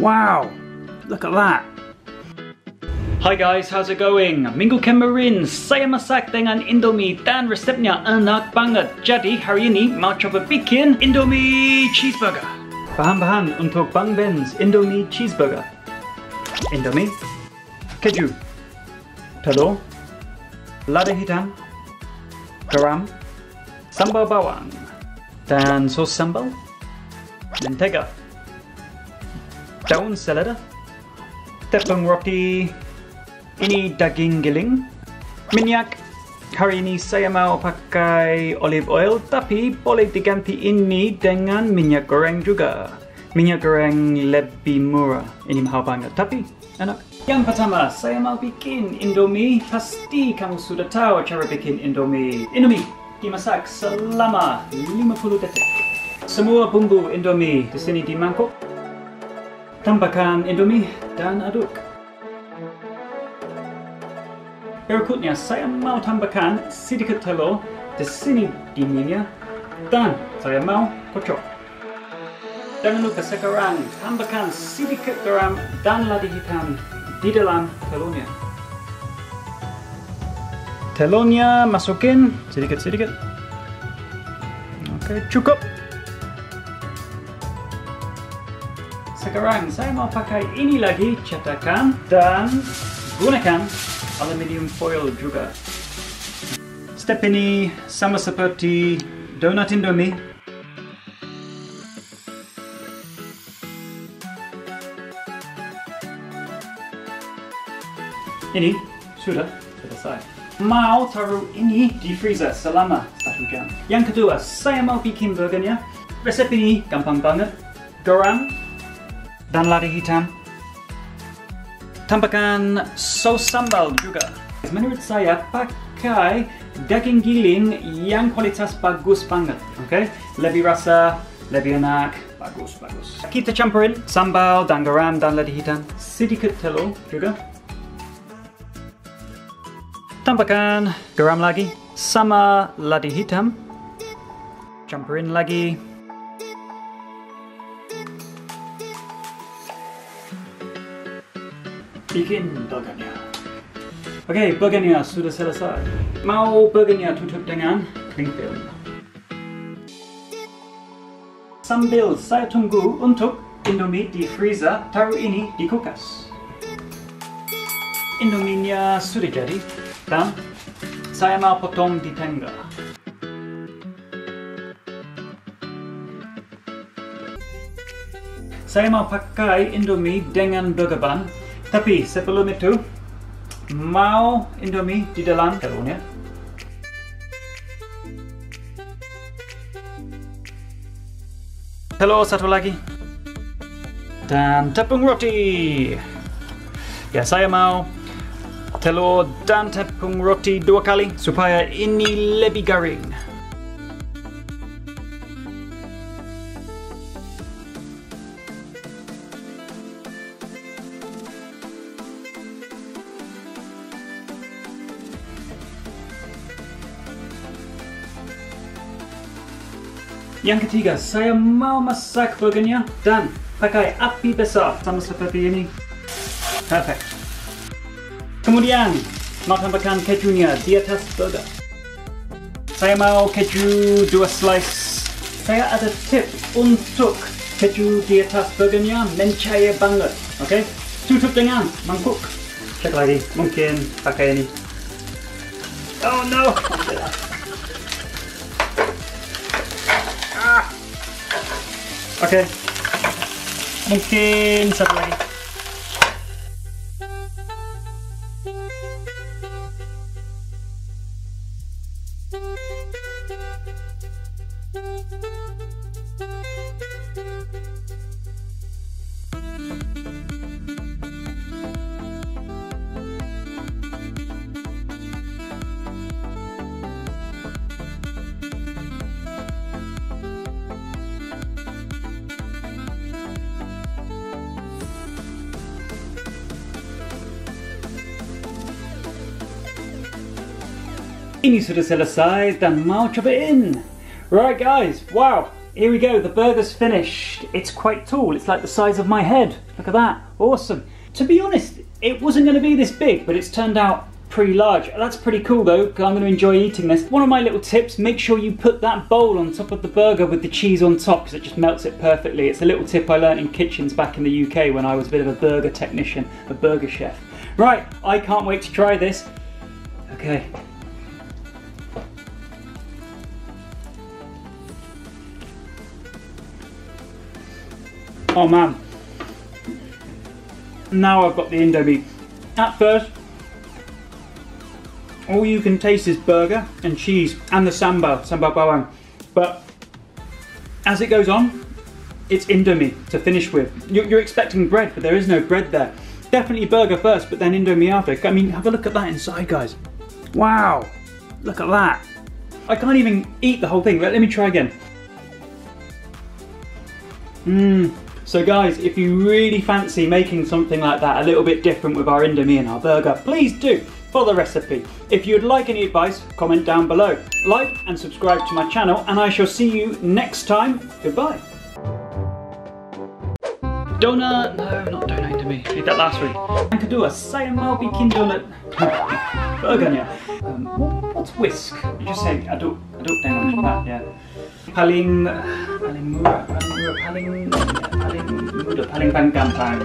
Wow, look at that. Hi guys, how's it going? Minggu kemarin saya masak dengan Indomie dan resepnya enak banget. Jadi hari ini mau coba bikin Indomie Cheeseburger. Bahan-bahan untuk Bang Ben's Indomie Cheeseburger: Indomie, Keju, Telor, Lada hitam, Garam, Sambal bawang, dan sos sambal, mentega, Daun seleda, Tepung roti, ini daging giling, minyak. Hari ini saya mau pakai olive oil, tapi boleh diganti ini dengan minyak goreng juga. Minyak goreng lebih murah, ini mahal banget, tapi enak. Yang pertama, saya mau bikin Indomie. Pasti kamu sudah tahu cara bikin Indomie. Indomie dimasak selama 50 detik. Semua bumbu Indomie di sini di mangkok. Tambahkan Indomie dan aduk. Berikutnya saya mau tambahkan sedikit telur di sini di minyak dan saya mau kocok. Jangan lupa sekarang tambahkan sedikit garam dan lada hitam di dalam telurnya. Telurnya masukin sedikit-sedikit. Oke, cukup. Sekarang saya mau pakai ini lagi, cetakan dan gunakan aluminium foil juga. Step ini sama seperti donat Indomie. Ini sudah selesai. Mau taruh ini di freezer selama 1 jam. Yang kedua, saya mau bikin burgernya. Resep ini gampang banget. Garam dan lada hitam. Tambahkan sos sambal juga. Menurut saya pakai daging giling yang kualitas bagus banget. Oke? Lebih rasa, lebih enak, bagus. Kita campurin sambal dan garam dan lada hitam. Sedikit telur juga. Tambahkan garam lagi sama lada hitam. Campurin lagi. Bikin burgernya. Oke, burgernya sudah selesai. Mau burgernya tutup dengan cling film. Sambil saya tunggu untuk Indomie di freezer, taruh ini di kulkas. Indominya sudah jadi dan saya mau potong di tengah. Saya mau pakai Indomie dengan burger bun. Tapi sebelum itu, mau Indomie di dalam telurnya. Telur satu lagi. Dan tepung roti. Ya, saya mau telur dan tepung roti 2 kali supaya ini lebih garing. Yang ketiga, saya mau masak burgernya dan pakai api besar sama seperti ini. Perfect. Kemudian, mau tambahkan kejunya di atas burger. Saya mau keju 2 slice. Saya ada tip untuk keju di atas burgernya mencair banget. Oke? Tutup dengan mangkuk. Cek lagi, mungkin pakai ini. Oh no! Oke, mungkin satu lagi. Ini sudah selesai dan mau cobain. Right guys, wow, here we go, the burger's finished. It's quite tall, it's like the size of my head. Look at that, awesome. To be honest, it wasn't going to be this big, but it's turned out pretty large. That's pretty cool though, because I'm going to enjoy eating this. One of my little tips, make sure you put that bowl on top of the burger with the cheese on top, because it just melts it perfectly. It's a little tip I learned in kitchens back in the UK when I was a bit of a burger technician, a burger chef. Right, I can't wait to try this. Okay. Oh man. Now I've got the Indomie. At first, all you can taste is burger and cheese and the sambal bawang. But as it goes on, it's Indomie to finish with. You're expecting bread, but there is no bread there. Definitely burger first, but then Indomie after. I mean, have a look at that inside, guys. Wow, look at that. I can't even eat the whole thing. Let me try again. So guys, if you really fancy making something like that a little bit different with our Indomie and our burger, please do follow the recipe. If you'd like any advice, comment down below. Like and subscribe to my channel, and I shall see you next time. Goodbye. Donut, no, not donut Indomie. Did that last week. I could do a Sambal Bikin donut burger now. What's whisk? You just say aduk dengan that, yeah. Paling mudah, paling gampang.